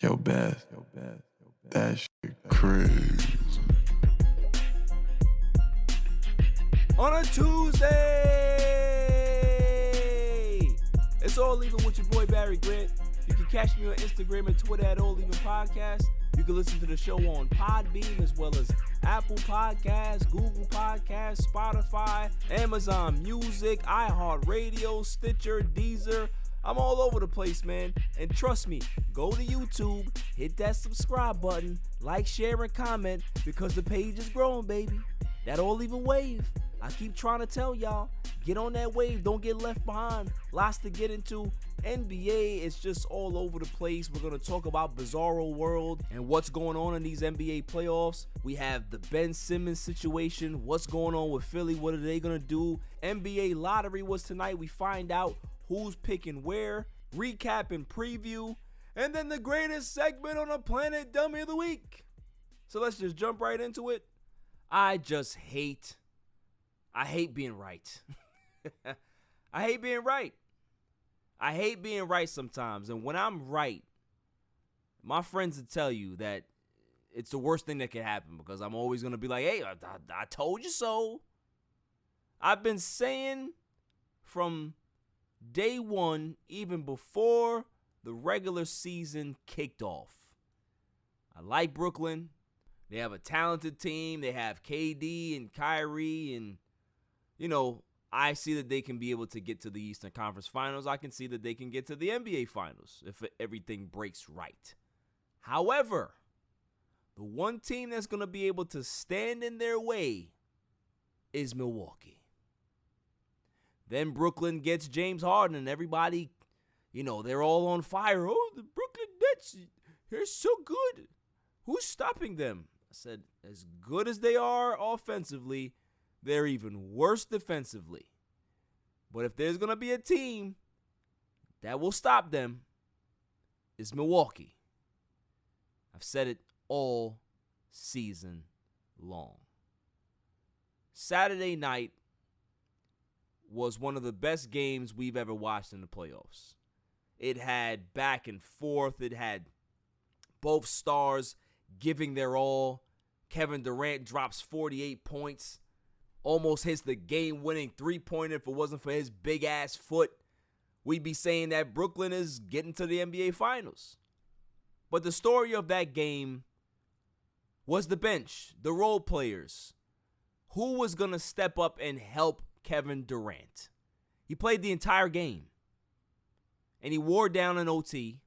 Yo, Beth, that shit crazy. On a Tuesday, it's All Even with your boy Barry Grant. You can catch me on Instagram and Twitter at All Even Podcast. You can listen to the show on Podbean as well as Apple Podcasts, Google Podcasts, Spotify, Amazon Music, iHeartRadio, Stitcher, Deezer. I'm all over the place, man. And trust me, go to YouTube, hit that subscribe button, like, share, and comment because the page is growing, baby. That All Even wave. I keep trying to tell y'all, get on that wave. Don't get left behind. Lots to get into. NBA is just all over the place. We're going to talk about Bizarro World and what's going on in these NBA playoffs. We have the Ben Simmons situation. What's going on with Philly? What are they going to do? NBA lottery was tonight. We find out who's picking where. Recap and preview. And then the greatest segment on the planet, Dummy of the Week. So let's just jump right into it. I hate being right. I hate being right. I hate being right sometimes. And when I'm right, my friends will tell you that it's the worst thing that can happen because I'm always going to be like, hey, I told you so. I've been saying from day one, even before the regular season kicked off, I like Brooklyn. They have a talented team. They have KD and Kyrie. And, I see that they can be able to get to the Eastern Conference Finals. I can see that they can get to the NBA Finals if everything breaks right. However, the one team that's going to be able to stand in their way is Milwaukee. Then Brooklyn gets James Harden, and everybody, they're all on fire. Oh, the Brooklyn Nets, they're so good. Who's stopping them? I said, as good as they are offensively, they're even worse defensively. But if there's going to be a team that will stop them, it's Milwaukee. I've said it all season long. Saturday night was one of the best games we've ever watched in the playoffs. It had back and forth. It had both stars giving their all. Kevin Durant drops 48 points. Almost hits the game-winning three-pointer. If it wasn't for his big-ass foot, we'd be saying that Brooklyn is getting to the NBA Finals. But the story of that game was the bench, the role players. Who was going to step up and help Kevin Durant? He played the entire game. And he wore down an OT.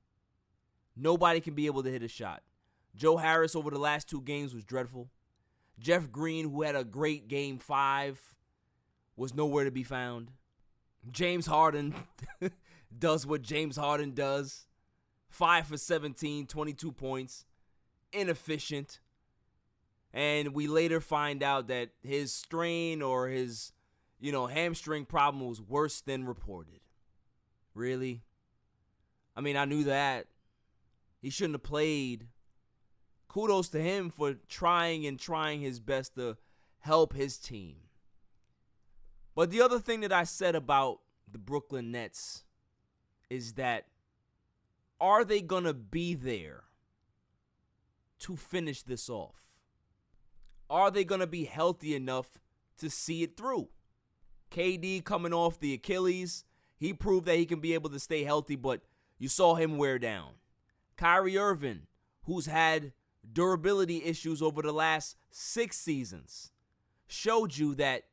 Nobody can be able to hit a shot. Joe Harris over the last two games was dreadful. Jeff Green, who had a great game 5, was nowhere to be found. James Harden does what James Harden does. 5 for 17, 22 points. Inefficient. And we later find out that his strain or his, hamstring problem was worse than reported. Really? I mean, I knew that. He shouldn't have played. Kudos to him for trying his best to help his team. But the other thing that I said about the Brooklyn Nets is that are they going to be there to finish this off? Are they going to be healthy enough to see it through? KD coming off the Achilles, he proved that he can be able to stay healthy, but you saw him wear down. Kyrie Irving, who's had durability issues over the last 6 seasons, showed you that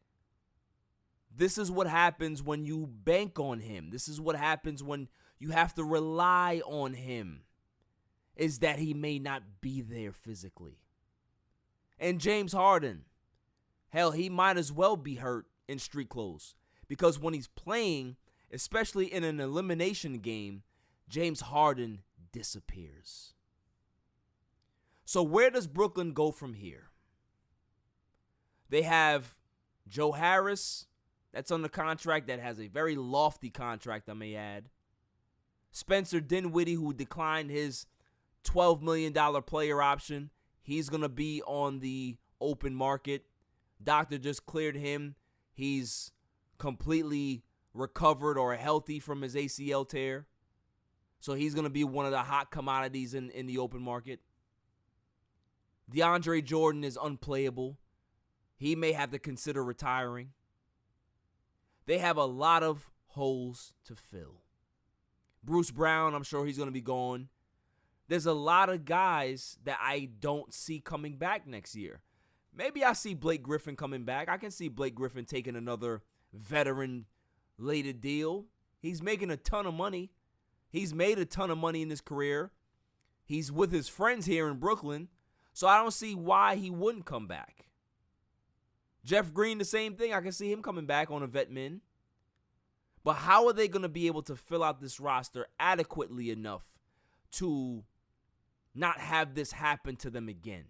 this is what happens when you bank on him. This is what happens when you have to rely on him, is that he may not be there physically. And James Harden, hell, he might as well be hurt in street clothes because when he's playing, especially in an elimination game, James Harden disappears. So where does Brooklyn go from here? They have Joe Harris, that's on the contract, that has a very lofty contract, I may add. Spencer Dinwiddie, who declined his $12 million player option. He's going to be on the open market. Doctor just cleared him. He's completely recovered or healthy from his ACL tear. So he's going to be one of the hot commodities in the open market. DeAndre Jordan is unplayable. He may have to consider retiring. They have a lot of holes to fill. Bruce Brown, I'm sure he's going to be gone. There's a lot of guys that I don't see coming back next year. Maybe I see Blake Griffin coming back. I can see Blake Griffin taking another veteran-laden deal. He's making a ton of money. He's made a ton of money in his career. He's with his friends here in Brooklyn. So I don't see why he wouldn't come back. Jeff Green, the same thing. I can see him coming back on a vet min. But how are they going to be able to fill out this roster adequately enough to not have this happen to them again?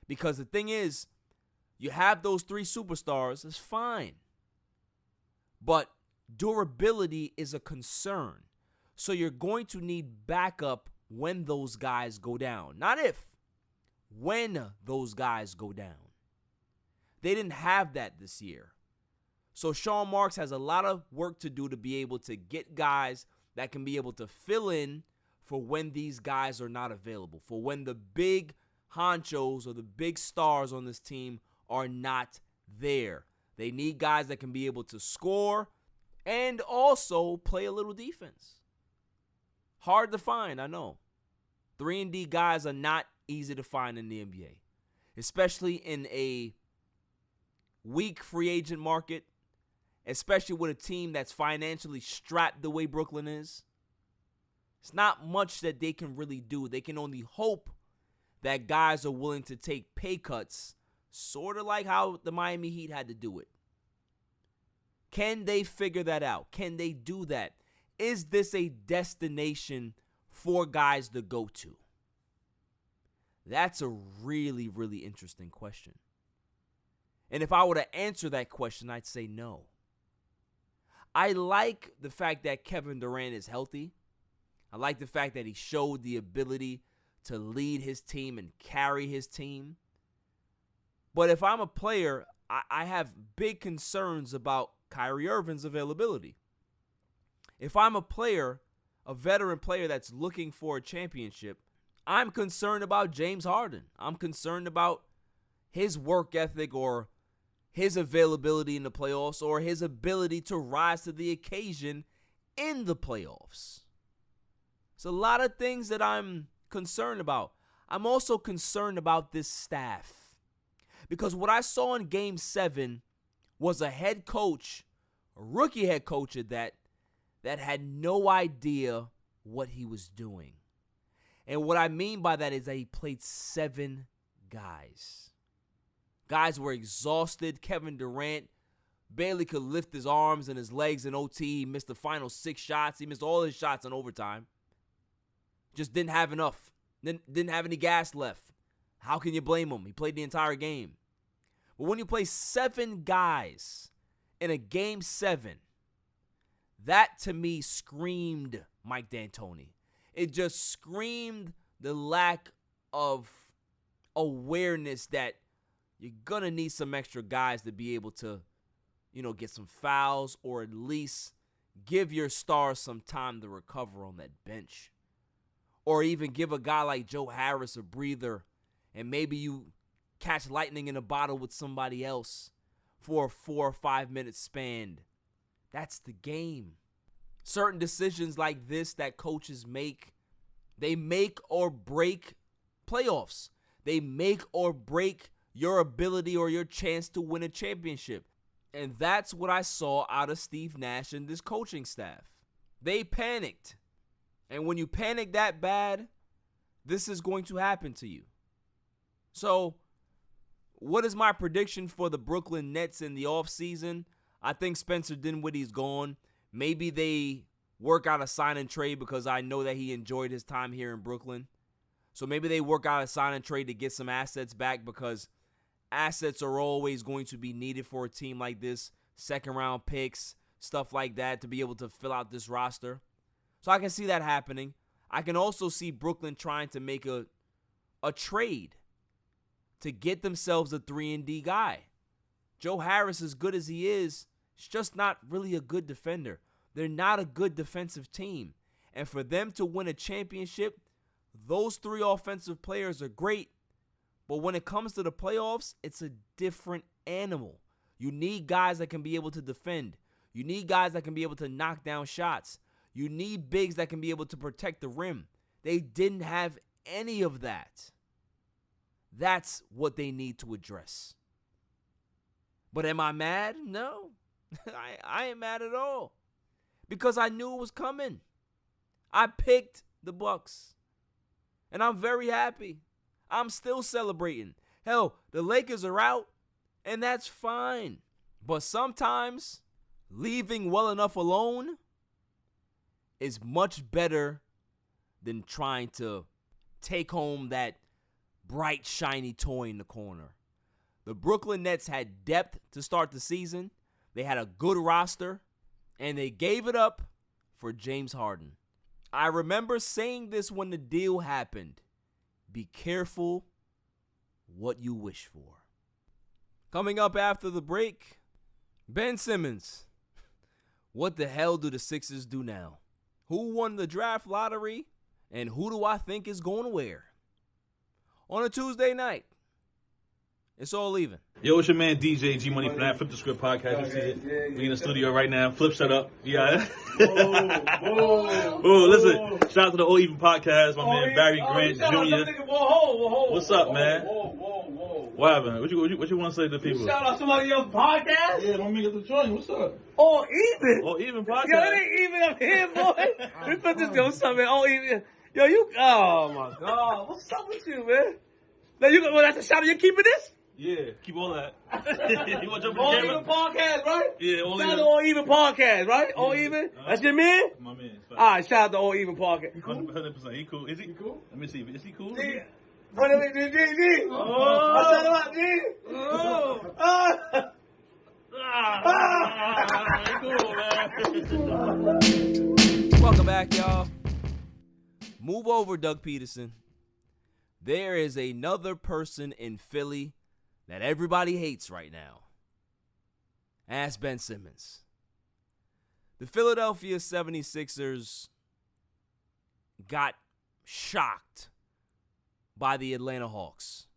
Because the thing is, you have those three superstars, it's fine. But durability is a concern. So you're going to need backup when those guys go down. Not if, when those guys go down. They didn't have that this year. So Sean Marks has a lot of work to do to be able to get guys that can be able to fill in for when these guys are not available, for when the big honchos or the big stars on this team are not there. They need guys that can be able to score and also play a little defense. Hard to find, I know. 3-and-D guys are not easy to find in the NBA, especially in a weak free agent market, especially with a team that's financially strapped the way Brooklyn is. It's not much that they can really do. They can only hope that guys are willing to take pay cuts, sort of like how the Miami Heat had to do it. Can they figure that out? Can they do that? Is this a destination for guys to go to? That's a really, really interesting question. And if I were to answer that question, I'd say no. I like the fact that Kevin Durant is healthy. I like the fact that he showed the ability to lead his team and carry his team. But if I'm a player, I have big concerns about Kyrie Irving's availability. If I'm a player, a veteran player that's looking for a championship, I'm concerned about James Harden. I'm concerned about his work ethic or his availability in the playoffs or his ability to rise to the occasion in the playoffs. It's a lot of things that I'm concerned about. I'm also concerned about this staff because what I saw in Game 7 was a head coach, a rookie head coach at that had no idea what he was doing. And what I mean by that is that he played 7 guys. Guys were exhausted. Kevin Durant barely could lift his arms and his legs in OT. He missed the final 6 shots. He missed all his shots in overtime. Just didn't have enough. Didn't have any gas left. How can you blame him? He played the entire game. But when you play 7 guys in a Game 7, that to me screamed Mike D'Antoni. It just screamed the lack of awareness that you're going to need some extra guys to be able to, get some fouls or at least give your stars some time to recover on that bench. Or even give a guy like Joe Harris a breather and maybe you catch lightning in a bottle with somebody else for a 4 or 5 minute span. That's the game. Certain decisions like this that coaches make, they make or break playoffs. They make or break your ability or your chance to win a championship. And that's what I saw out of Steve Nash and this coaching staff. They panicked. And when you panic that bad, this is going to happen to you. So, what is my prediction for the Brooklyn Nets in the offseason? I think Spencer Dinwiddie's gone. Maybe they work out a sign and trade because I know that he enjoyed his time here in Brooklyn. So maybe they work out a sign and trade to get some assets back because assets are always going to be needed for a team like this. Second round picks, stuff like that to be able to fill out this roster. So I can see that happening. I can also see Brooklyn trying to make a trade to get themselves a 3-and-D guy. Joe Harris, as good as he is just not really a good defender. They're not a good defensive team. And for them to win a championship, those 3 offensive players are great. But when it comes to the playoffs, it's a different animal. You need guys that can be able to defend. You need guys that can be able to knock down shots. You need bigs that can be able to protect the rim. They didn't have any of that. That's what they need to address. But am I mad? No. I ain't mad at all. Because I knew it was coming. I picked the Bucks. And I'm very happy. I'm still celebrating. Hell, the Lakers are out, and that's fine. But sometimes leaving well enough alone is much better than trying to take home that bright, shiny toy in the corner. The Brooklyn Nets had depth to start the season. They had a good roster, and they gave it up for James Harden. I remember saying this when the deal happened. Be careful what you wish for. Coming up after the break, Ben Simmons. What the hell do the Sixers do now? Who won the draft lottery, and who do I think is going where? On a Tuesday night, it's all even. Yo, it's your man DJ G Money from that Flip the Script podcast. You see it? We in the studio right now. Flip, shut up. Yeah. Oh, listen. Shout out to the All Even podcast. My man Barry Grant Jr. What's up, man? What happened? What you want to say to the people? Shout out somebody else's podcast? Yeah, don't get the joint. What's up? All Even. All Even podcast. Yo, it ain't even up here, boy. We put this what's up, man? All Even. Yo, you. Oh my God. What's up with you, man? Now you. Well, that's a shout out. You keeping this? Yeah, keep all that. You want to jump in All the Even camera? podcast, right? Yeah, All Shout out Even. to All Even podcast, right? All Even. That's your man. My man. All right, shout out to All Even podcast. 100%. He cool. Is he cool? Let me see. Is he cool? G. What is it, G? I shout out, G. Cool, man. Welcome back, y'all. Move over, Doug Peterson. There is another person in Philly that everybody hates right now. That's Ben Simmons. The Philadelphia 76ers got shocked by the Atlanta Hawks.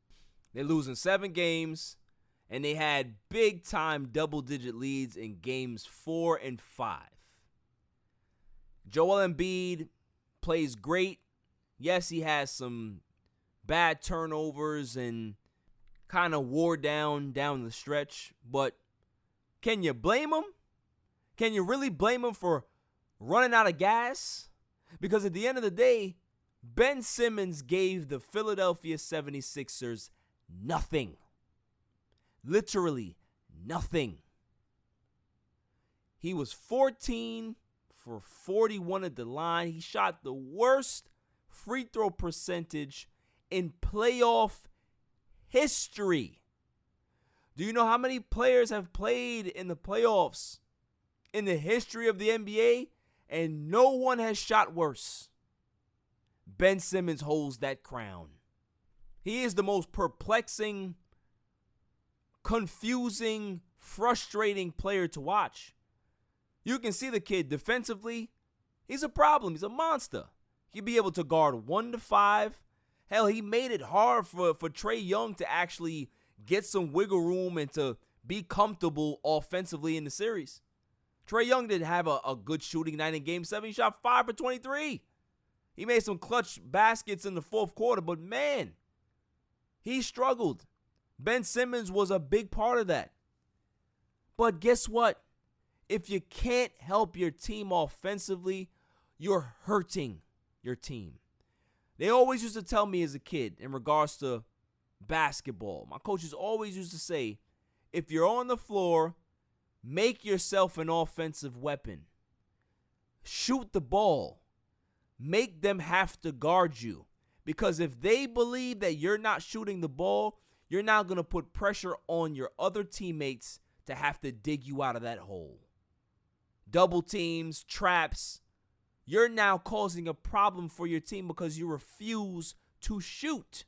They're losing 7 games, and they had big-time double-digit leads in games 4 and 5. Joel Embiid plays great. Yes, he has some bad turnovers and kind of wore down the stretch, but can you blame him? Can you really blame him for running out of gas? Because at the end of the day, Ben Simmons gave the Philadelphia 76ers nothing. Literally nothing. He was 14 for 41 at the line. He shot the worst free throw percentage in playoff history. Do you know how many players have played in the playoffs in the history of the NBA, and no one has shot worse? Ben Simmons holds that crown. He is the most perplexing, confusing, frustrating player to watch. You can see the kid defensively. He's a problem. He's a monster. He'd be able to guard 1 to 5. Hell, he made it hard for Trae Young to actually get some wiggle room and to be comfortable offensively in the series. Trae Young didn't have a good shooting night in Game 7. He shot 5 for 23. He made some clutch baskets in the fourth quarter, but man, he struggled. Ben Simmons was a big part of that. But guess what? If you can't help your team offensively, you're hurting your team. They always used to tell me as a kid in regards to basketball, my coaches always used to say, if you're on the floor, make yourself an offensive weapon. Shoot the ball. Make them have to guard you. Because if they believe that you're not shooting the ball, you're now going to put pressure on your other teammates to have to dig you out of that hole. Double teams, traps. You're now causing a problem for your team because you refuse to shoot.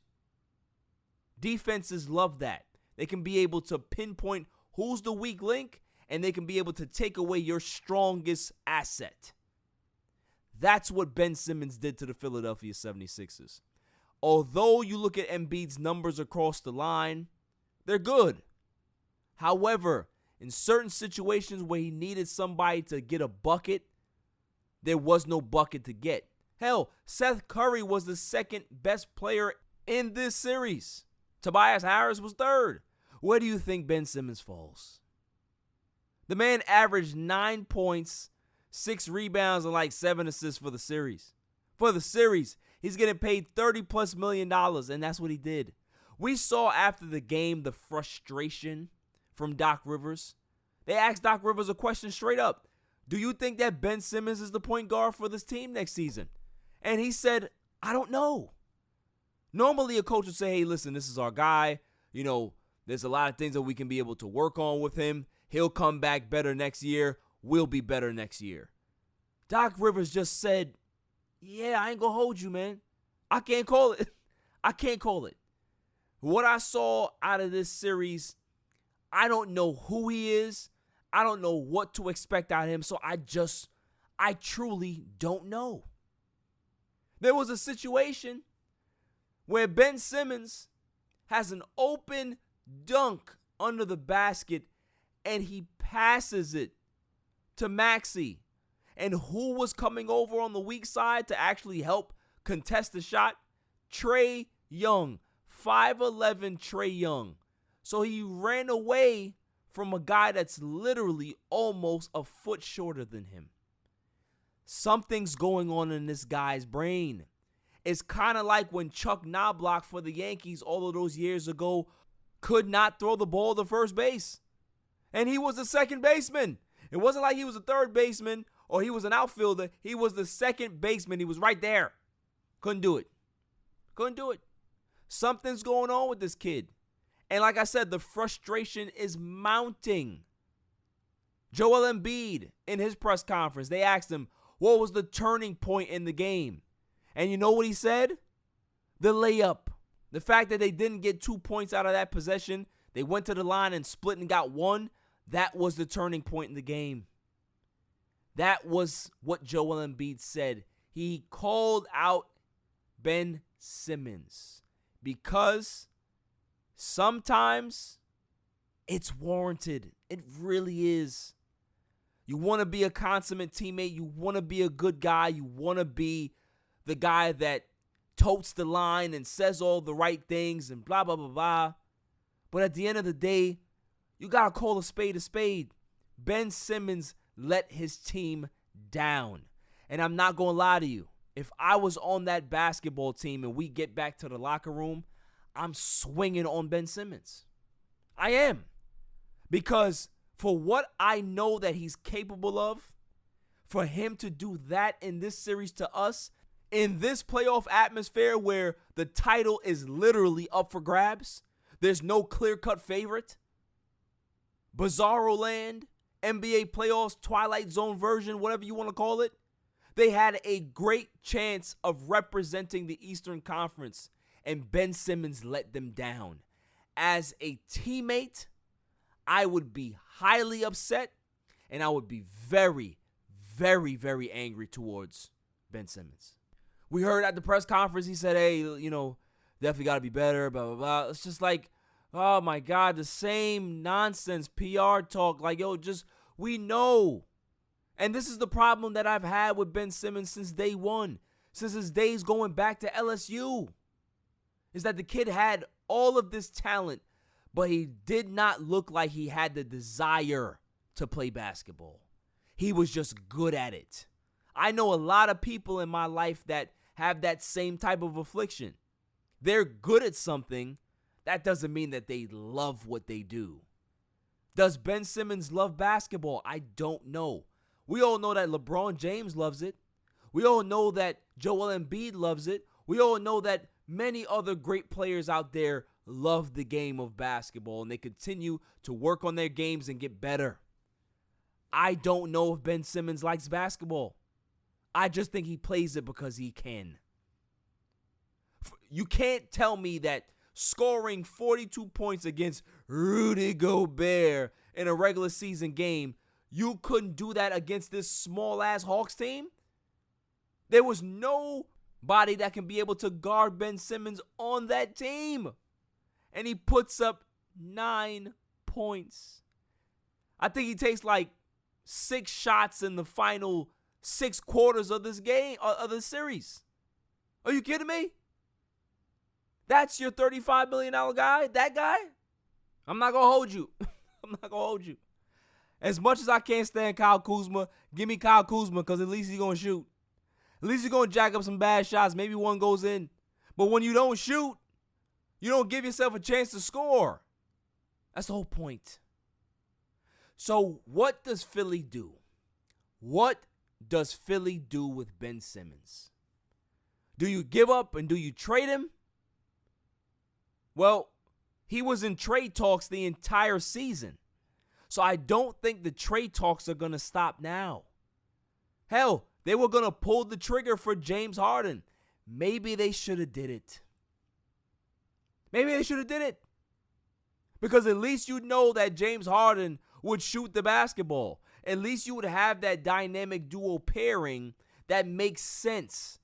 Defenses love that. They can be able to pinpoint who's the weak link, and they can be able to take away your strongest asset. That's what Ben Simmons did to the Philadelphia 76ers. Although you look at Embiid's numbers across the line, they're good. However, in certain situations where he needed somebody to get a bucket, there was no bucket to get. Hell, Seth Curry was the second best player in this series. Tobias Harris was third. Where do you think Ben Simmons falls? The man averaged 9 points, 6 rebounds, and like 7 assists for the series. For the series, he's getting paid $30+ million, and that's what he did. We saw after the game the frustration from Doc Rivers. They asked Doc Rivers a question straight up. Do you think that Ben Simmons is the point guard for this team next season? And he said, I don't know. Normally a coach would say, hey, listen, this is our guy. You know, there's a lot of things that we can be able to work on with him. He'll come back better next year. We'll be better next year. Doc Rivers just said, yeah, I ain't going to hold you, man. I can't call it. I can't call it. What I saw out of this series, I don't know who he is. I don't know what to expect out of him. So I truly don't know. There was a situation where Ben Simmons has an open dunk under the basket and he passes it to Maxey. And who was coming over on the weak side to actually help contest the shot? Trae Young, 5'11" Trae Young. So he ran away from a guy that's literally almost a foot shorter than him. Something's going on in this guy's brain. It's kind of like when Chuck Knobloch for the Yankees all of those years ago could not throw the ball to first base. And he was the second baseman. It wasn't like he was a third baseman or he was an outfielder. He was the second baseman. He was right there. Couldn't do it. Couldn't do it. Something's going on with this kid. And like I said, the frustration is mounting. Joel Embiid, in his press conference, they asked him, what was the turning point in the game? And you know what he said? The layup. The fact that they didn't get 2 points out of that possession, they went to the line and split and got one, that was the turning point in the game. That was what Joel Embiid said. He called out Ben Simmons because sometimes it's warranted. It really is. You want to be a consummate teammate. You want to be a good guy. You want to be the guy that totes the line and says all the right things and blah, blah, blah, blah. But at the end of the day, you got to call a spade a spade. Ben Simmons let his team down. And I'm not going to lie to you. If I was on that basketball team and we get back to the locker room, I'm swinging on Ben Simmons. I am. Because for what I know that he's capable of, for him to do that in this series to us, in this playoff atmosphere where the title is literally up for grabs, there's no clear-cut favorite, Bizarro Land, NBA playoffs, Twilight Zone version, whatever you want to call it, they had a great chance of representing the Eastern Conference, and Ben Simmons let them down. As a teammate, I would be highly upset, and I would be very, very, very angry towards Ben Simmons. We heard at the press conference, he said, hey, you know, definitely got to be better, blah, blah, blah. It's just like, oh, my God, the same nonsense PR talk. Like, yo, just, we know. And this is the problem that I've had with Ben Simmons since day one, since his days going back to LSU, is that the kid had all of this talent, but he did not look like he had the desire to play basketball. He was just good at it. I know a lot of people in my life that have that same type of affliction. They're good at something. That doesn't mean that they love what they do. Does Ben Simmons love basketball? I don't know. We all know that LeBron James loves it. We all know that Joel Embiid loves it. We all know that many other great players out there love the game of basketball, and they continue to work on their games and get better. I don't know if Ben Simmons likes basketball. I just think he plays it because he can. You can't tell me that scoring 42 points against Rudy Gobert in a regular season game, you couldn't do that against this small-ass Hawks team? There was nobody that can be able to guard Ben Simmons on that team. And he puts up 9 points. I think he takes like 6 shots in the final 6 quarters of this game, of the series. Are you kidding me? That's your $35 million guy? That guy? I'm not going to hold you. I'm not going to hold you. As much as I can't stand Kyle Kuzma, give me Kyle Kuzma because at least he's going to shoot. At least he's going to jack up some bad shots. Maybe one goes in. But when you don't shoot, you don't give yourself a chance to score. That's the whole point. So what does Philly do? What does Philly do with Ben Simmons? Do you give up and do you trade him? Well, he was in trade talks the entire season. So I don't think the trade talks are going to stop now. Hell, they were going to pull the trigger for James Harden. Maybe they should have did it. Maybe they should have did it. Because at least you know that James Harden would shoot the basketball. At least you would have that dynamic duo pairing that makes sense.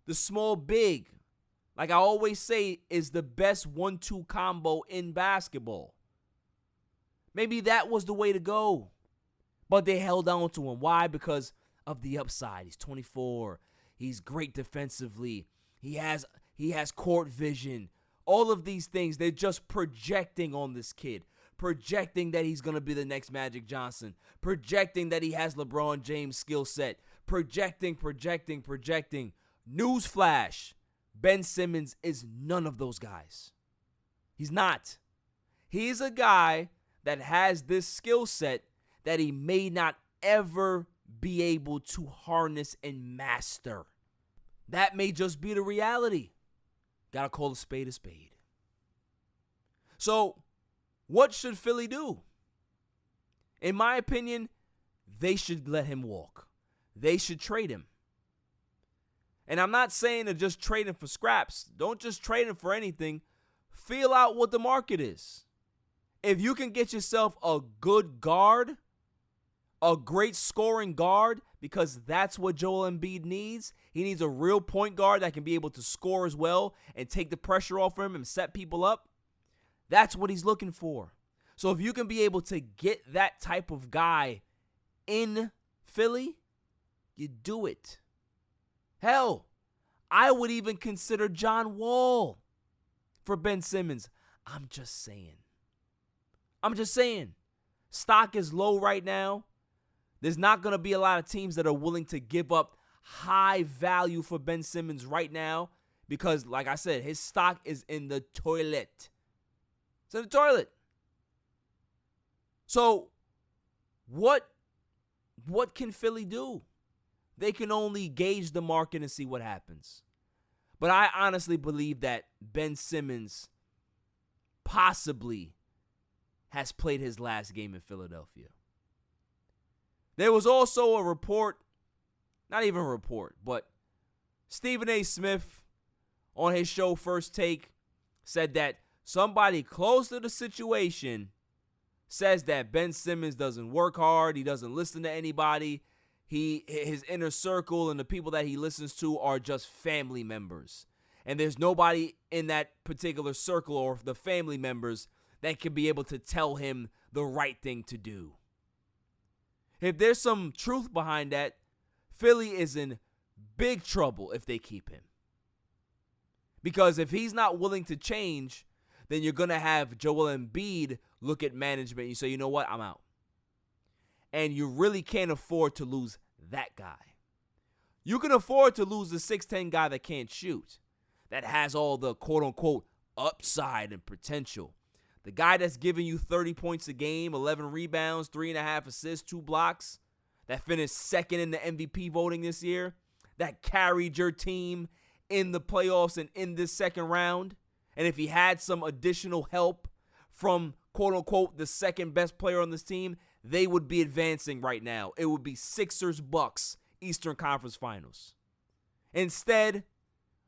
The small big, like I always say, is the best 1-2 combo in basketball. Maybe that was the way to go. But they held on to him. Why? Because of the upside. He's 24. He's great defensively. He has court vision. All of these things, they're just projecting on this kid. Projecting that he's going to be the next Magic Johnson. Projecting that he has LeBron James' skill set. Projecting. Newsflash. Ben Simmons is none of those guys. He's not. He's a guy that has this skill set that he may not ever be able to harness and master. That may just be the reality. Gotta call a spade a spade. So, what should Philly do? In my opinion, they should let him walk. They should trade him. And I'm not saying to just trade him for scraps. Don't just trade him for anything. Feel out what the market is. If you can get yourself a good guard, a great scoring guard, because that's what Joel Embiid needs. He needs a real point guard that can be able to score as well and take the pressure off him and set people up. That's what he's looking for. So if you can be able to get that type of guy in Philly, you do it. Hell, I would even consider John Wall for Ben Simmons. I'm just saying. Stock is low right now. There's not going to be a lot of teams that are willing to give up high value for Ben Simmons right now because, like I said, his stock is in the toilet. It's in the toilet. So, what can Philly do? They can only gauge the market and see what happens. But I honestly believe that Ben Simmons possibly has played his last game in Philadelphia. There was also a report, not even a report, but Stephen A. Smith on his show First Take said that somebody close to the situation says that Ben Simmons doesn't work hard, he doesn't listen to anybody, his inner circle and the people that he listens to are just family members. And there's nobody in that particular circle or the family members that can be able to tell him the right thing to do. If there's some truth behind that, Philly is in big trouble if they keep him. Because if he's not willing to change, then you're going to have Joel Embiid look at management and you say, you know what, I'm out. And you really can't afford to lose that guy. You can afford to lose the 6'10 guy that can't shoot, that has all the quote-unquote upside and potential. The guy that's giving you 30 points a game, 11 rebounds, 3.5 assists, 2 blocks, that finished second in the MVP voting this year, that carried your team in the playoffs and in this second round. And if he had some additional help from, quote-unquote, the second best player on this team, they would be advancing right now. It would be Sixers-Bucks Eastern Conference Finals. Instead,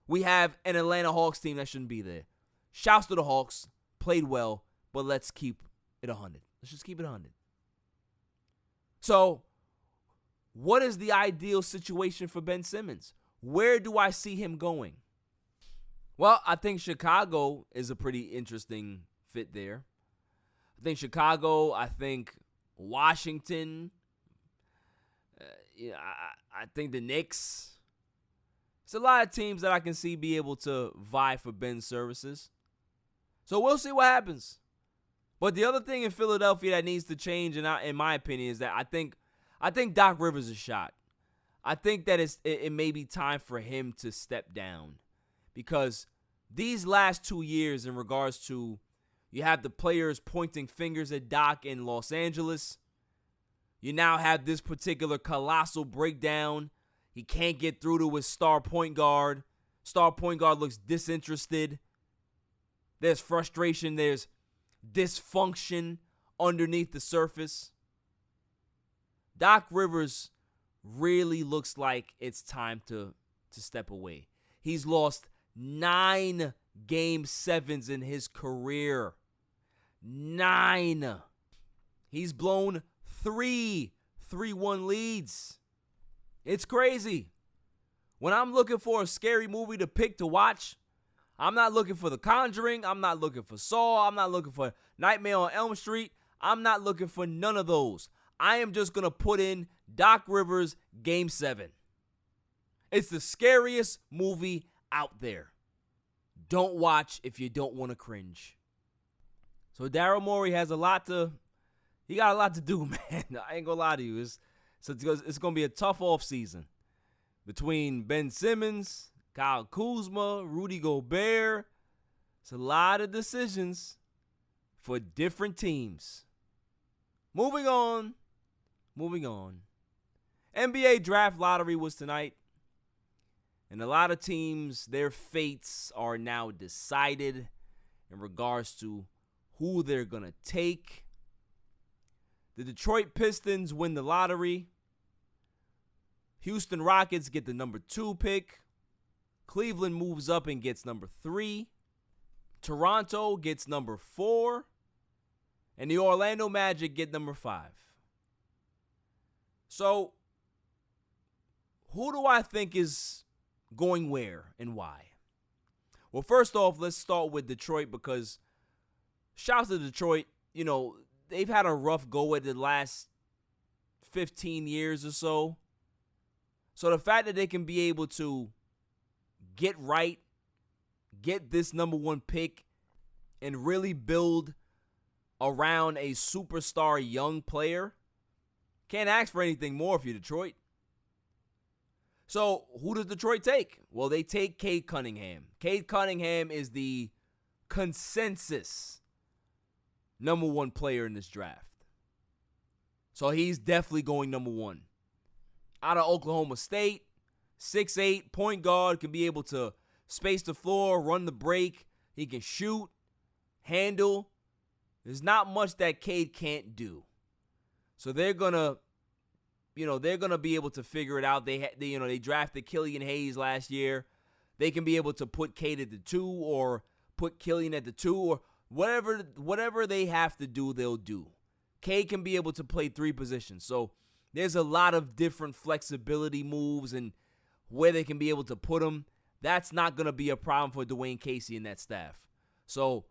we have an Atlanta Hawks team that shouldn't be there. Shouts to the Hawks. Played well, but let's keep it 100. Let's just keep it 100. So, what is the ideal situation for Ben Simmons? where do I see him going? Well, I think Chicago is a pretty interesting fit there. I think Chicago, I think Washington, I think the Knicks. It's a lot of teams that I can see be able to vie for Ben's services. So we'll see what happens. But the other thing in Philadelphia that needs to change, in my opinion, is that I think Doc Rivers is shot. I think that it may be time for him to step down. Because these last 2 years, in regards to, you have the players pointing fingers at Doc in Los Angeles. You now have this particular colossal breakdown. He can't get through to his star point guard. Star point guard looks disinterested. There's frustration. There's dysfunction underneath the surface. Doc Rivers really looks like it's time to step away. He's lost 9 Game 7s in his career. 9. He's blown 3 3-1 leads. It's crazy. When I'm looking for a scary movie to pick to watch, I'm not looking for The Conjuring. I'm not looking for Saw. I'm not looking for Nightmare on Elm Street. I'm not looking for none of those. I am just going to put in Doc Rivers Game 7. It's the scariest movie out there. Don't watch if you don't want to cringe. So Daryl Morey has he got a lot to do, man. I ain't going to lie to you. It's going to be a tough offseason between Ben Simmons, Kyle Kuzma, Rudy Gobert. It's a lot of decisions for different teams. Moving on. NBA draft lottery was tonight. And a lot of teams, their fates are now decided in regards to who they're going to take. The Detroit Pistons win the lottery. Houston Rockets get the number 2 pick. Cleveland moves up and gets number 3. Toronto gets number 4. And the Orlando Magic get number 5. So, who do I think is going where and why? Well, first off, let's start with Detroit, because shouts to Detroit. You know, they've had a rough go at the last 15 years or so. So the fact that they can be able to get this number 1 pick, and really build around a superstar young player, can't ask for anything more if you're Detroit. So who does Detroit take? Well, they take Cade Cunningham. Cade Cunningham is the consensus number 1 player in this draft. So he's definitely going number 1. Out of Oklahoma State, 6'8", point guard, can be able to space the floor, run the break. He can shoot, handle. There's not much that Cade can't do. So they're gonna be able to figure it out. They drafted Killian Hayes last year. They can be able to put Cade at the 2 or put Killian at the 2 or whatever they have to do, they'll do. Cade can be able to play 3 positions. So there's a lot of different flexibility moves and where they can be able to put him. That's not going to be a problem for Dwayne Casey and that staff. So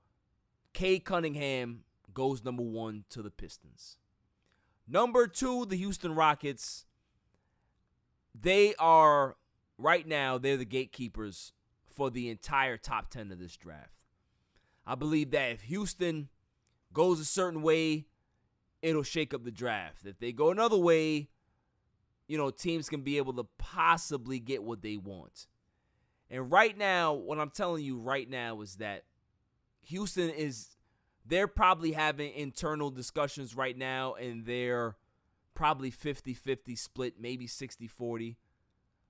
Cade Cunningham goes number 1 to the Pistons. Number 2, the Houston Rockets. They are, right now, they're the gatekeepers for the entire top 10 of this draft. I believe that if Houston goes a certain way, it'll shake up the draft. If they go another way, teams can be able to possibly get what they want. And right now, what I'm telling you right now is that Houston they're probably having internal discussions right now, and they're probably 50-50 split, maybe 60-40.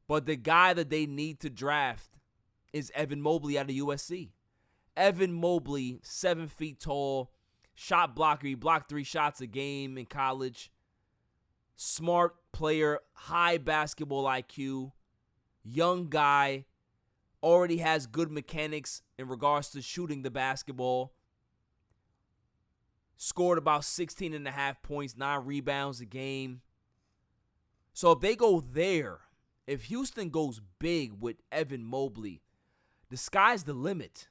But the guy that they need to draft is Evan Mobley out of USC. Evan Mobley, 7 feet tall, shot blocker. He blocked 3 shots a game in college. Smart player, high basketball IQ, young guy, already has good mechanics in regards to shooting the basketball. Scored about 16.5 points, 9 rebounds a game. So if they go there if Houston goes big with Evan Mobley, the sky's the limit.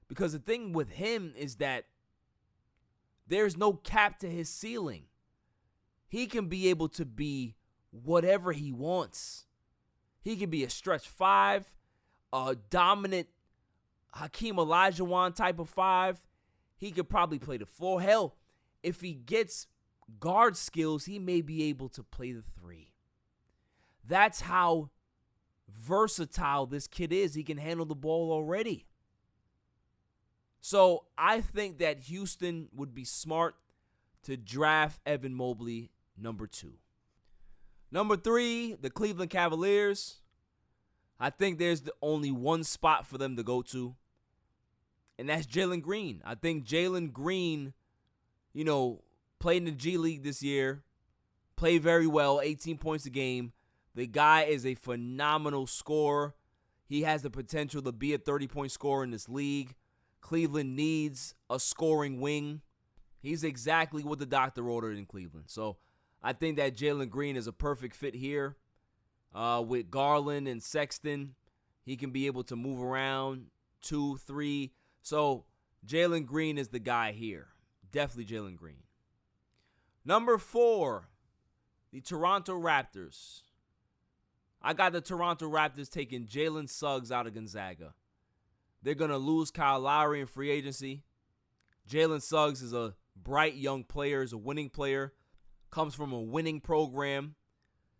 Because the thing with him is that there's no cap to his ceiling. He can be able to be whatever he wants. He can be a stretch 5, a dominant Hakeem Olajuwon type of 5. He could probably play the 4. Hell, if he gets guard skills, he may be able to play the 3. That's how versatile this kid is. He can handle the ball already. So I think that Houston would be smart to draft Evan Mobley, number 2. Number 3, the Cleveland Cavaliers. I think there's only one spot for them to go to, and that's Jalen Green. I think Jalen Green, played in the G League this year, played very well, 18 points a game. The guy is a phenomenal scorer. He has the potential to be a 30-point scorer in this league. Cleveland needs a scoring wing. He's exactly what the doctor ordered in Cleveland. So I think that Jalen Green is a perfect fit here. With Garland and Sexton, he can be able to move around 2, 3. So Jalen Green is the guy here. Definitely Jalen Green. Number 4, the Toronto Raptors. I got the Toronto Raptors taking Jalen Suggs out of Gonzaga. They're going to lose Kyle Lowry in free agency. Jalen Suggs is a bright young player, is a winning player, comes from a winning program.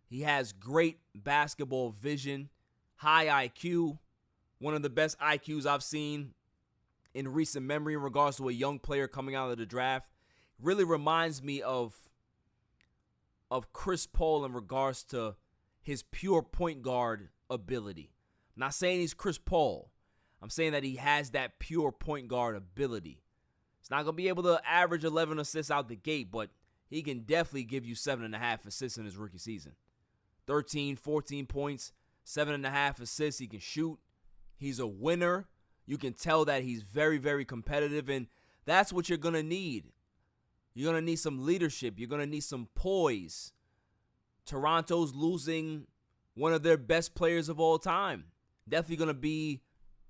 He has great basketball vision, high IQ, one of the best IQs I've seen in recent memory in regards to a young player coming out of the draft. Really reminds me of Chris Paul in regards to his pure point guard ability. I'm not saying he's Chris Paul. I'm saying that he has that pure point guard ability. He's not going to be able to average 11 assists out the gate, but he can definitely give you 7.5 assists in his rookie season. 13, 14 points, 7.5 assists. He can shoot. He's a winner. You can tell that he's very, very competitive, and that's what you're going to need. You're going to need some leadership. You're going to need some poise. Toronto's losing one of their best players of all time. Definitely going to be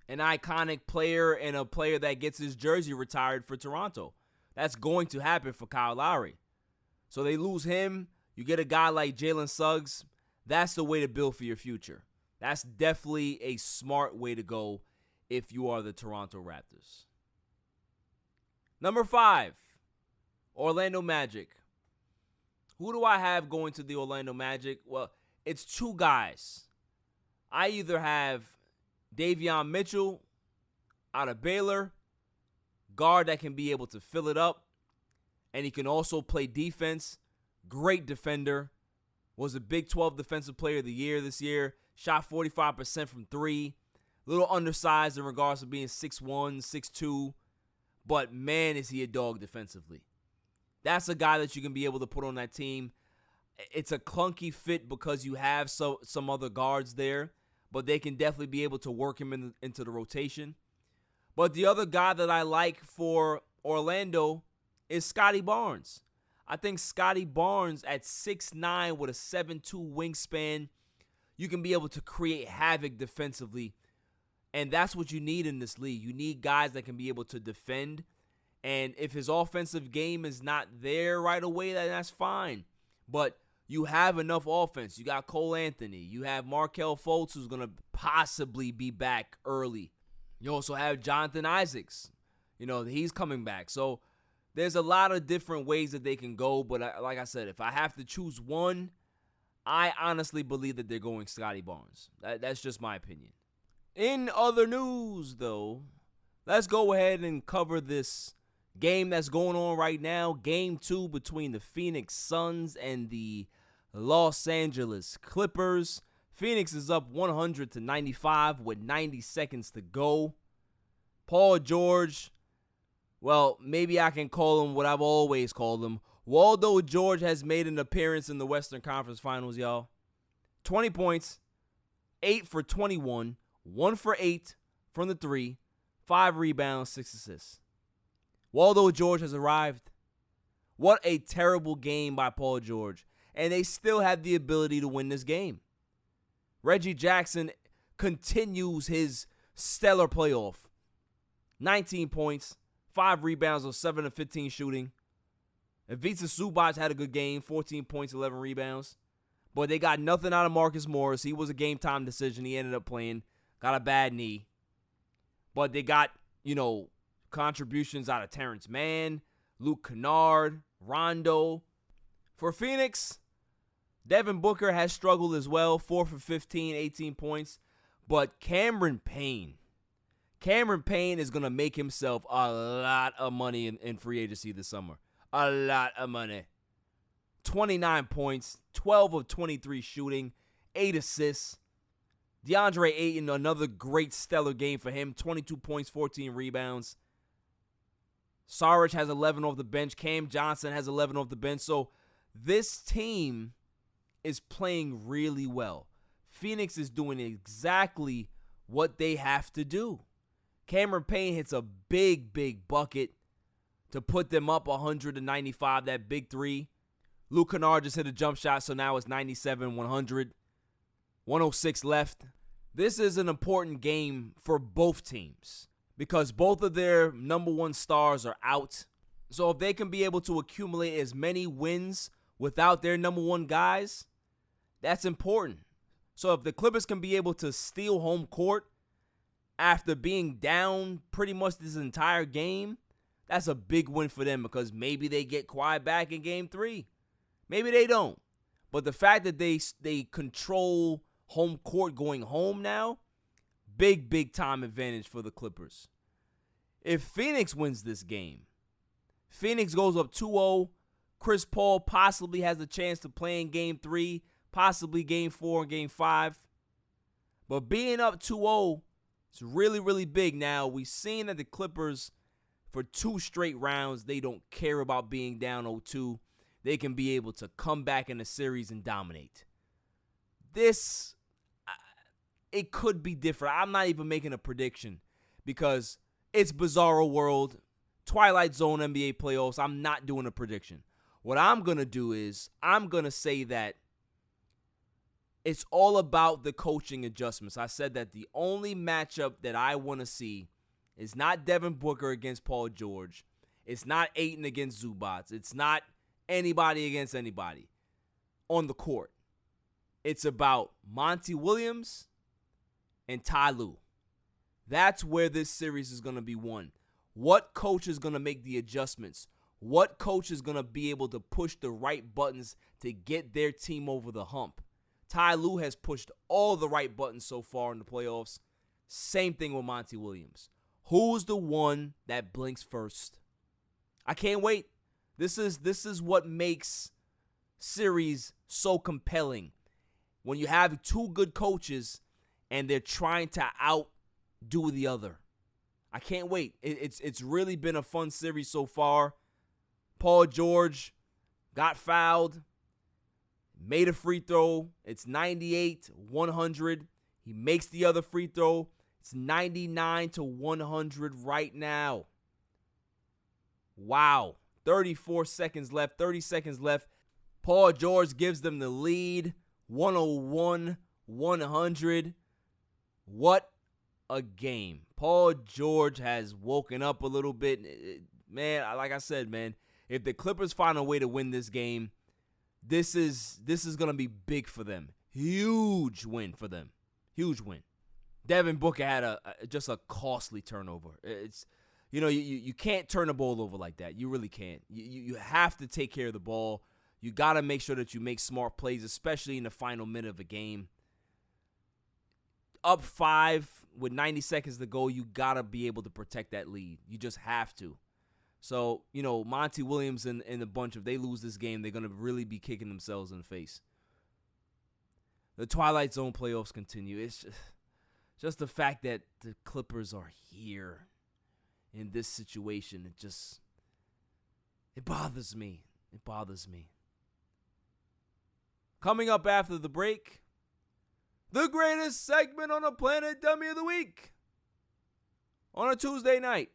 an iconic player and a player that gets his jersey retired for Toronto. That's going to happen for Kyle Lowry. So they lose him. You get a guy like Jalen Suggs. That's the way to build for your future. That's definitely a smart way to go if you are the Toronto Raptors. Number 5, Orlando Magic. Who do I have going to the Orlando Magic? Well, it's 2 guys. I either have Davion Mitchell out of Baylor, guard that can be able to fill it up, and he can also play defense. Great defender. Was a Big 12 Defensive Player of the Year this year. Shot 45% from 3. Little undersized in regards to being 6'1", 6'2", but man, is he a dog defensively. That's a guy that you can be able to put on that team. It's a clunky fit because you have some other guards there, but they can definitely be able to work him into the rotation. But the other guy that I like for Orlando is Scotty Barnes. I think Scotty Barnes at 6'9" with a 7'2" wingspan, you can be able to create havoc defensively. And that's what you need in this league. You need guys that can be able to defend. And if his offensive game is not there right away, then that's fine. But you have enough offense. You got Cole Anthony. You have Markelle Fultz, who's going to possibly be back early. You also have Jonathan Isaacs. He's coming back. So there's a lot of different ways that they can go. But like I said, if I have to choose one, I honestly believe that they're going Scotty Barnes. That's just my opinion. In other news, though, let's go ahead and cover this game that's going on right now. Game 2 between the Phoenix Suns and the Los Angeles Clippers. Phoenix is up 100-95 with 90 seconds to go. Paul George, well, maybe I can call him what I've always called him. Waldo George has made an appearance in the Western Conference Finals, y'all. 20 points, 8 for 21, 1 for 8 from the 3, 5 rebounds, 6 assists. Waldo George has arrived. What a terrible game by Paul George. And they still have the ability to win this game. Reggie Jackson continues his stellar playoff. 19 points, 5 rebounds on 7 of 15 shooting. Ivica Zubac had a good game, 14 points, 11 rebounds. But they got nothing out of Marcus Morris. He was a game-time decision. He ended up playing. Got a bad knee. But they got, contributions out of Terrence Mann, Luke Kennard, Rondo. For Phoenix, Devin Booker has struggled as well. 4 for 15, 18 points. But Cameron Payne is going to make himself a lot of money in free agency this summer. A lot of money. 29 points, 12 of 23 shooting, 8 assists. DeAndre Ayton, another great stellar game for him. 22 points, 14 rebounds. Saric has 11 off the bench. Cam Johnson has 11 off the bench. So this team is playing really well. Phoenix is doing exactly what they have to do. Cameron Payne hits a big, big bucket to put them up 100-95, that big three. Luke Kennard just hit a jump shot, so now it's 97-100. 106 left. This is an important game for both teams because both of their number one stars are out. So if they can be able to accumulate as many wins without their number one guys, that's important. So if the Clippers can be able to steal home court after being down pretty much this entire game, that's a big win for them because maybe they get Kawhi back in game 3. Maybe they don't. But the fact that they control home court going home now, big, big time advantage for the Clippers. If Phoenix wins this game, Phoenix goes up 2-0. Chris Paul possibly has a chance to play in game 3, possibly game 4 and game 5. But being up 2-0, it's really, really big. Now, we've seen that the Clippers, for 2 straight rounds, they don't care about being down 0-2. They can be able to come back in the series and dominate. This, it could be different. I'm not even making a prediction because it's Bizarro World, Twilight Zone NBA playoffs. I'm not doing a prediction. What I'm going to do is I'm going to say that it's all about the coaching adjustments. I said that the only matchup that I want to see is not Devin Booker against Paul George. It's not Ayton against Zubac. It's not anybody against anybody on the court. It's about Monty Williams and Ty Lue. That's where this series is going to be won. What coach is going to make the adjustments? What coach is going to be able to push the right buttons to get their team over the hump? Ty Lue has pushed all the right buttons so far in the playoffs. Same thing with Monty Williams. Who's the one that blinks first? I can't wait. This is what makes series so compelling. When you have 2 good coaches and they're trying to outdo the other. I can't wait. It's really been a fun series so far. Paul George got fouled, made a free throw. It's 98-100. He makes the other free throw. It's 99-100 right now. Wow. 30 seconds left. Paul George gives them the lead. 101-100. What a game. Paul George has woken up a little bit. Man, like I said, man, if the Clippers find a way to win this game, this is going to be big for them. Huge win for them. Huge win. Devin Booker had just a costly turnover. It's you can't turn the ball over like that. You really can't. You have to take care of the ball. You got to make sure that you make smart plays, especially in the final minute of a game. Up 5 with 90 seconds to go, you got to be able to protect that lead. You just have to. So, Monty Williams and a bunch, if they lose this game, they're going to really be kicking themselves in the face. The Twilight Zone playoffs continue. It's just the fact that the Clippers are here in this situation. It bothers me. It bothers me. Coming up after the break, the greatest segment on the planet, Dummy of the Week. On a Tuesday night.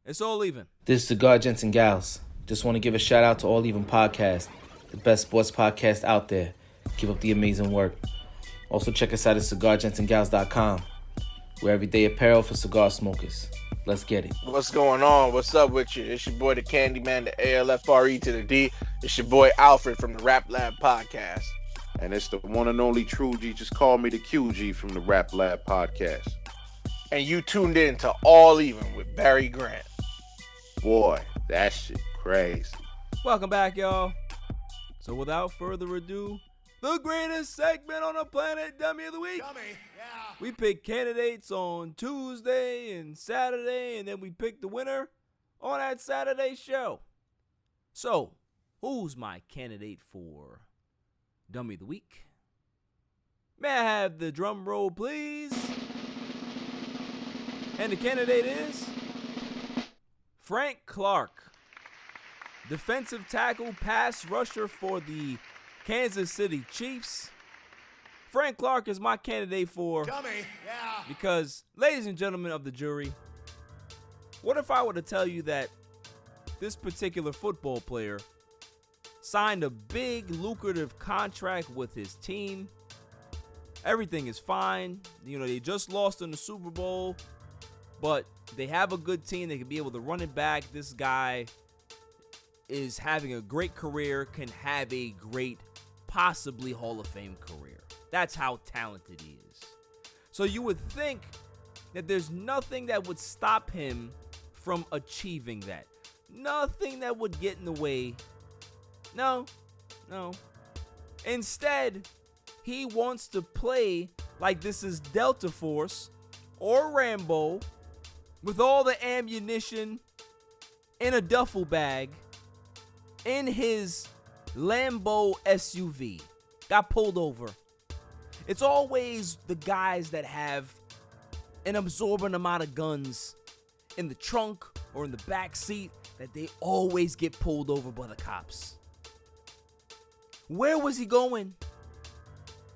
It's All Even. This is Cigar Gents and Gals. Just want to give a shout out to All Even Podcast, the best sports podcast out there. Keep up the amazing work. Also check us out at cigargentsandgals.com. We're everyday apparel for cigar smokers. Let's get it. What's going on? What's up with you? It's your boy, the Candyman, the ALFRE to the D. It's your boy, Alfred from the Rap Lab Podcast. And it's the one and only True G. Just call me the QG from the Rap Lab Podcast. And you tuned in to All Even with Barry Grant. Boy, that shit crazy. Welcome back, y'all. So without further ado, the greatest segment on the planet, Dummy of the Week. Dummy, yeah. We pick candidates on Tuesday and Saturday, and then we pick the winner on that Saturday show. So, who's my candidate for Dummy of the Week? May I have the drum roll, please? And the candidate is Frank Clark, defensive tackle, pass rusher for the Kansas City Chiefs. Frank Clark is my candidate for Dummy, yeah. because, ladies and gentlemen of the jury, what if I were to tell you that this particular football player signed a big, lucrative contract with his team? Everything is fine. You know, they just lost in the Super Bowl, but they have a good team. They can be able to run it back. This guy is having a great career, can have a great, possibly Hall of Fame career. That's how talented he is. So you would think that there's nothing that would stop him from achieving that. Nothing that would get in the way. No. Instead, he wants to play like this is Delta Force or Rambo with all the ammunition in a duffel bag in his Lambo SUV. Got pulled over. It's always the guys that have an absorbent amount of guns in the trunk or in the back seat that they always get pulled over by the cops. Where was he going?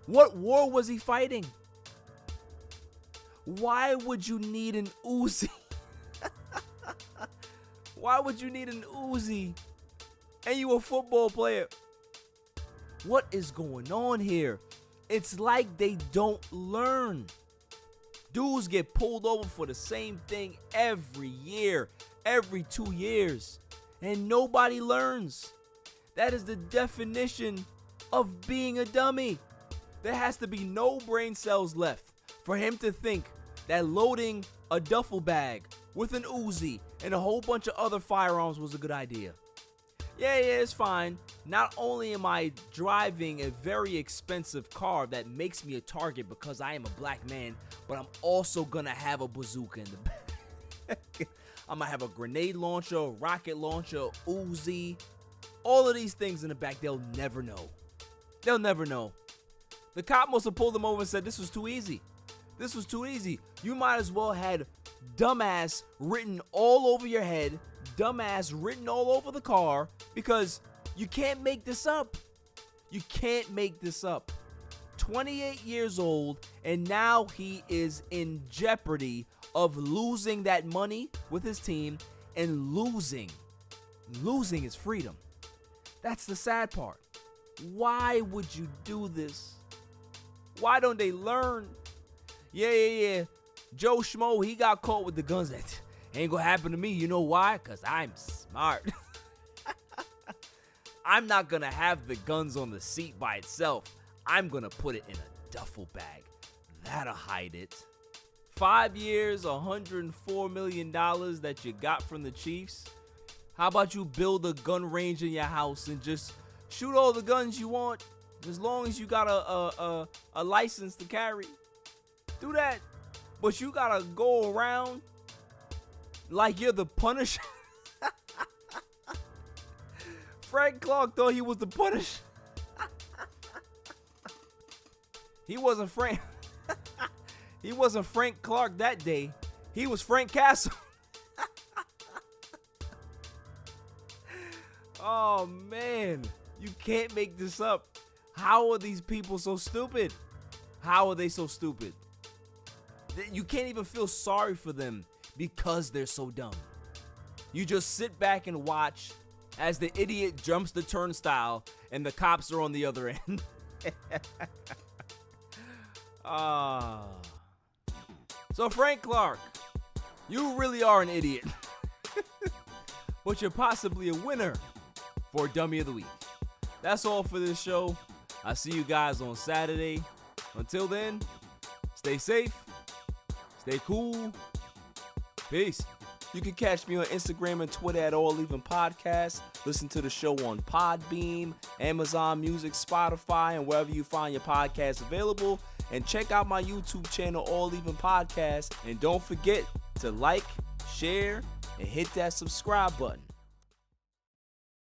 What war was he fighting? Why would you need an Uzi? Why would you need an Uzi? And you a football player? What is going on here? It's like they don't learn. Dudes get pulled over for the same thing every year, every 2 years, and nobody learns. That is the definition of being a dummy. There has to be no brain cells left for him to think that loading a duffel bag with an Uzi and a whole bunch of other firearms was a good idea. Yeah, it's fine. Not only am I driving a very expensive car that makes me a target because I am a black man, but I'm also gonna have a bazooka in the back. I'm gonna have a grenade launcher, a rocket launcher, Uzi, all of these things in the back. They'll never know. They'll never know. The cop must have pulled them over and said, this was too easy. This was too easy. You might as well had dumbass written all over your head, dumbass written all over the car, because you can't make this up. You can't make this up. 28 years old, and now he is in jeopardy of losing that money with his team and losing his freedom. That's the sad part. Why would you do this? Why don't they learn? Yeah. Joe Schmo, he got caught with the guns. That ain't gonna happen to me. You know why? Because I'm smart. I'm not gonna have the guns on the seat by itself. I'm gonna put it in a duffel bag. That'll hide it. 5 years, $104 million that you got from the Chiefs. How about you build a gun range in your house and just shoot all the guns you want, as long as you got a license to carry? Do that. But you gotta go around like you're the Punisher. Frank Clark thought he was the Punisher. He wasn't Frank. He wasn't Frank Clark that day. He was Frank Castle. Oh man, you can't make this up. How are these people so stupid? How are they so stupid? You can't even feel sorry for them because they're so dumb. You just sit back and watch as the idiot jumps the turnstile and the cops are on the other end. So Frank Clark, you really are an idiot. But you're possibly a winner for Dummy of the Week. That's all for this show. I'll see you guys on Saturday. Until then, stay safe, stay cool. Peace. You can catch me on Instagram and Twitter at All Even Podcast. Listen to the show on Podbeam, Amazon Music, Spotify, and wherever you find your podcasts available. And check out my YouTube channel, All Even Podcast. And don't forget to like, share, and hit that subscribe button.